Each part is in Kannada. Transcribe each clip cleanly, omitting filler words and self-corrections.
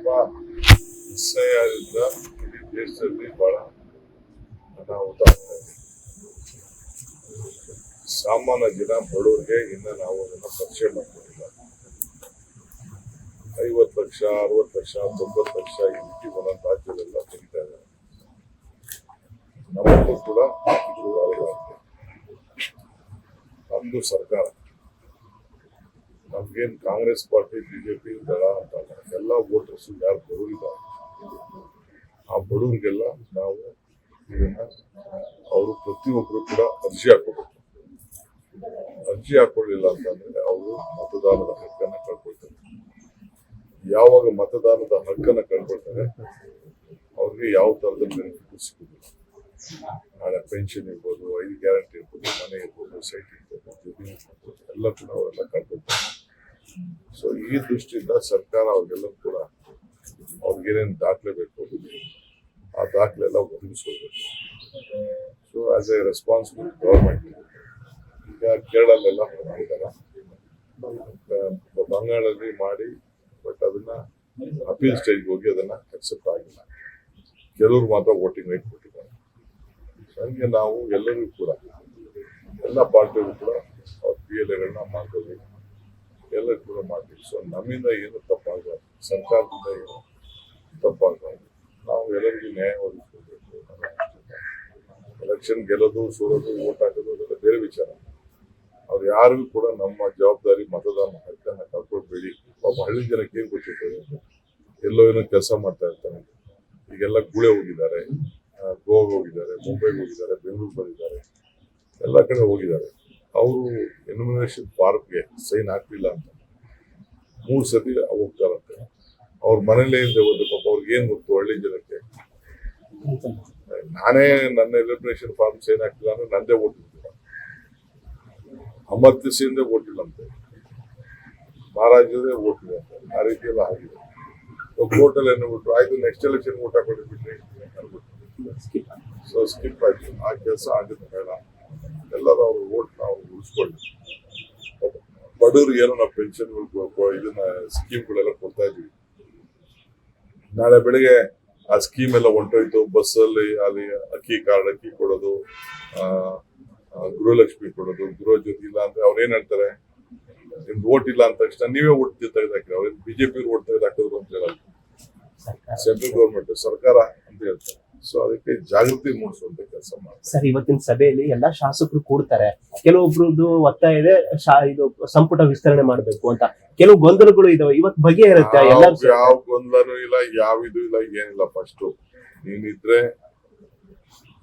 ತುಂಬಾ ನಿಸ್ಸಹಾಯದಿಂದ ಇಡೀ ದೇಶದಲ್ಲಿ ಬಹಳ ಅನಾಹುತ ಆಗ್ತಾ ಇದೆ. ಸಾಮಾನ್ಯ ಜನ ಬಡವರಿಗೆ ಇನ್ನು ನಾವು ಅದನ್ನು ಪರಿಚಯ ಮಾಡ್ಕೊಂಡಿಲ್ಲ. 50 ಲಕ್ಷ 60 ಲಕ್ಷ 90 ಲಕ್ಷ ಈ ರೀತಿ ಒಂದೊಂದು ರಾಜ್ಯದೆಲ್ಲ ತೆಗಿತಾ ಇದ್ದಾರೆ. ನಮ್ಮಲ್ಲೂ ಕೂಡ ಇದು ಆಗಿದೆ. ನಮ್ದು ಸರ್ಕಾರ, ನಮ್ಗೇನು ಕಾಂಗ್ರೆಸ್ ಪಾರ್ಟಿ ಬಿಜೆಪಿ ದಳ ಅಂತ ಎಲ್ಲ ವೋಟರ್ಸ್ ಯಾರು ಬಡವರಿದ್ದಾರೆ ಆ ಬಡವರಿಗೆಲ್ಲ ನಾವು ಇದನ್ನ ಅವರು ಪ್ರತಿಯೊಬ್ಬರು ಕೂಡ ಅರ್ಜಿ ಹಾಕೋಬೇಕು. ಅರ್ಜಿ ಹಾಕೊಳ್ಳಿಲ್ಲ ಅಂತಂದ್ರೆ ಅವರು ಮತದಾನದ ಹಕ್ಕನ್ನು ಕಳ್ಕೊಳ್ತಾರೆ. ಯಾವಾಗ ಮತದಾನದ ಹಕ್ಕನ್ನು ಕಳ್ಕೊಳ್ತಾರೆ ಅವ್ರಿಗೆ ಯಾವ ತರದ ಬೆನಿಫಿಟ್ ಸಿಗುದಿಲ್ಲ. ನಾಳೆ ಪೆನ್ಷನ್ ಇರ್ಬೋದು, 5 ಗ್ಯಾರಂಟಿ ಇರ್ಬೋದು, ಮನೆ ಇರ್ಬೋದು, ಸೈಟ್ ಇರ್ಬೋದು, ಜಮೀನು ಇರ್ಬೋದು, ಎಲ್ಲ ಕೂಡ ಅವರೆಲ್ಲ ಕಳ್ಕೊಳ್ತಾರೆ. ಸೊ ಈ ದೃಷ್ಟಿಯಿಂದ ಸರ್ಕಾರ ಅವ್ರಿಗೆಲ್ಲ ಕೂಡ ಅವ್ರಿಗೇನೇನು ದಾಖಲೆ ಬೇಕು ಆ ದಾಖಲೆ ಎಲ್ಲ ಒದಗಿಸ್ಕೊಳ್ಬೇಕು. So as a responsible government ಈಗ ಕೇರಳಲ್ಲೆಲ್ಲ ಮಾಡಿದ್ದಾರೆ, ಬಂಗಾಳದಲ್ಲಿ ಮಾಡಿ, ಬಟ್ ಅದನ್ನ ಅಪೀಲ್ ಸ್ಟೇಜ್ಗೆ ಹೋಗಿ ಅದನ್ನ ಅಕ್ಸೆಪ್ಟ್ ಆಗಿಲ್ಲ. ಕೆಲವರು ಮಾತ್ರ ವೋಟಿಂಗ್ ರೈಟ್ ಕೊಟ್ಟಿದ್ದಾರೆ. ಹಂಗೆ ನಾವು ಎಲ್ಲರಿಗೂ ಕೂಡ ಎಲ್ಲ ಪಾರ್ಟಿಗಳು ಕೂಡ ಅವ್ರ PLAಗಳನ್ನ ಮಾಡ್ಕೋಬೇಕು, ಎಲ್ಲರೂ ಕೂಡ ಮಾಡ್ತೀವಿ. ಸೊ ನಮ್ಮಿಂದ ಏನು ತಪ್ಪಾಗಬಾರ್ದು, ಸರ್ಕಾರದಿಂದ ಏನು ತಪ್ಪಾಗಬಾರ್ದು, ನಾವು ಎಲ್ಲರಿಗೂ ನ್ಯಾಯ ಒದಗಿಸ್ಕೊಳ್ಬೇಕು. ಎಲೆಕ್ಷನ್ ಗೆಲ್ಲೋದು ಸೋಲೋದು ವೋಟ್ ಹಾಕೋದು ಅದೆಲ್ಲ ಬೇರೆ ವಿಚಾರ. ಅವ್ರು ಯಾರಿಗೂ ಕೂಡ ನಮ್ಮ ಜವಾಬ್ದಾರಿ ಮತದಾನ ಹಕ್ಕನ್ನ ಕಳ್ಕೊಳ್ಬೇಡಿ. ಪಾಪ ಹಳ್ಳಿ ಜನಕ್ಕೆ ಏನ್ ಗೊತ್ತಿರ್ತದೆ, ಎಲ್ಲೋ ಏನೋ ಕೆಲಸ ಮಾಡ್ತಾ ಇರ್ತಾನೆ. ಈಗೆಲ್ಲ ಗುಳೆ ಹೋಗಿದ್ದಾರೆ, ಗೋವಾಗೆ ಹೋಗಿದ್ದಾರೆ, ಮುಂಬೈಗೆ ಹೋಗಿದ್ದಾರೆ, ಬೆಂಗಳೂರು ಬಂದಿದ್ದಾರೆ, ಎಲ್ಲ ಕಡೆ ಹೋಗಿದ್ದಾರೆ. ಅವರು ಎನ್ಯುಮಿನೇಷನ್ ಫಾರ್ಮ್ಗೆ ಸೈನ್ ಹಾಕ್ಲಿಲ್ಲ ಅಂತ 3 ಸತಿ ಹೋಗ್ತಾರಂತೆ. ಅವ್ರ ಮನೇಲೇ ಇಲ್ಲದೆ ಹೋದ್ರೆ ಪಾಪ ಅವ್ರಿಗೆ ಏನ್ ಗೊತ್ತು ಹಳ್ಳಿ ಜನಕ್ಕೆ. ನಾನೇ ನನ್ನ ಎಲಿಮಿನೇಷನ್ ಫಾರ್ಮ್ ಸೈನ್ ಹಾಕಿಲ್ಲ ಅಂದ್ರೆ ನಂದೇ ಓಟ್ ಇಲ್ಲ, ಅಮರ್ತ್ಯಸಿಂದ ಓಟ್ ಇಲ್ಲ ಅಂತೆ, ಮಹಾರಾಜ್ಯದೇ ಓಟ್ ಇಲ್ಲ ಅಂತ. ಆ ರೀತಿ ಎಲ್ಲ ಆಗಿದೆ. ಕೋರ್ಟಲ್ಲಿ ಏನ್ಬಿಟ್ರು, ಆಯ್ತು ನೆಕ್ಸ್ಟ್ ಎಲೆಕ್ಷನ್ ಓಟ್ ಹಾಕೊಂಡಿರ್ಬಿಟ್ರಿ ಅನ್ಬಿಟ್ರು. ಸೊ ಸ್ಕಿಪ್ ಆಯ್ತು. ಆ ಕೆಲಸ ಆಗಿದ್ದು ಬೇಡ. ಎಲ್ಲರೂ ಅವ್ರ ಓಟ್ ನಾವು ಉಳಿಸ್ಕೊಳ್ಳಿ. ಬಡವ್ರಿಗೆ ಏನೋ ನಾವು ಪೆನ್ಷನ್ ಇದನ್ನ ಸ್ಕೀಮ್ಗಳೆಲ್ಲ ಕೊಡ್ತಾ ಇದೀವಿ. ನಾಳೆ ಬೆಳಿಗ್ಗೆ ಆ ಸ್ಕೀಮ್ ಎಲ್ಲ ಹೊಂಟೋಯ್ತು, ಬಸ್ಸಲ್ಲಿ ಅಲ್ಲಿ ಅಕ್ಕಿ ಕಾರ್ಡ್ ಅಕ್ಕಿ ಕೊಡೋದು, ಗೃಹಲಕ್ಷ್ಮಿ ಕೊಡೋದು, ಗೃಹ ಜ್ಯೋತಿ ಇಲ್ಲ ಅಂದ್ರೆ ಅವ್ರು ಏನ್ ಹೇಳ್ತಾರೆ, ನಿಮ್ದು ಓಟ್ ಇಲ್ಲ ಅಂದ ತಕ್ಷಣ ನೀವೇ ಓಟ್ ತೆಗೆದಾಕ್ರಿ. ಅವ್ರ ಬಿಜೆಪಿ ಓಟ್ ತೆಗೆದಾಕಿದ್ರು ಅಂತ ಹೇಳಲ್ಲ, ಸೆಂಟ್ರಲ್ ಗೌರ್ಮೆಂಟ್ ಸರ್ಕಾರ ಅಂತ ಹೇಳ್ತಾರೆ. ಸೊ ಅದಕ್ಕೆ ಜಾಗೃತಿ ಮೂಡಿಸುವಂತ ಕೆಲಸ ಮಾಡ್ತಾರೆ. ಸರ್, ಇವತ್ತಿನ ಸಭೆಯಲ್ಲಿ ಎಲ್ಲಾ ಶಾಸಕರು ಕೂಡ್ತಾರೆ. ಕೆಲವೊಬ್ರದ್ದು ಒತ್ತಾಯ ಇದೆ, ಇದು ಸಂಪುಟ ವಿಸ್ತರಣೆ ಮಾಡ್ಬೇಕು ಅಂತ. ಕೆಲವು ಗೊಂದಲಗಳು ಇದಾವೆ. ಇವತ್ತು ಬಗೆಹರುತ್ತೆ ಎಲ್ಲರೂ? ಯಾವ ಗೊಂದಲನೂ ಇಲ್ಲ, ಯಾವ ಇದು ಇಲ್ಲ, ಏನಿಲ್ಲ. ನೀನಿದ್ರೆ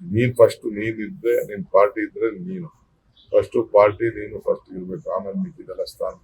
ನಿನ್ ಪಾರ್ಟಿ ಇದ್ರೆ ನೀನು ಫಸ್ಟ್ ಪಾರ್ಟಿ, ನೀನು ಫಸ್ಟ್ ಇರ್ಬೇಕು. ಆಮೇಲೆ ಮಿಕ್ಕಿದೆಲ್ಲ ಸ್ಥಾನ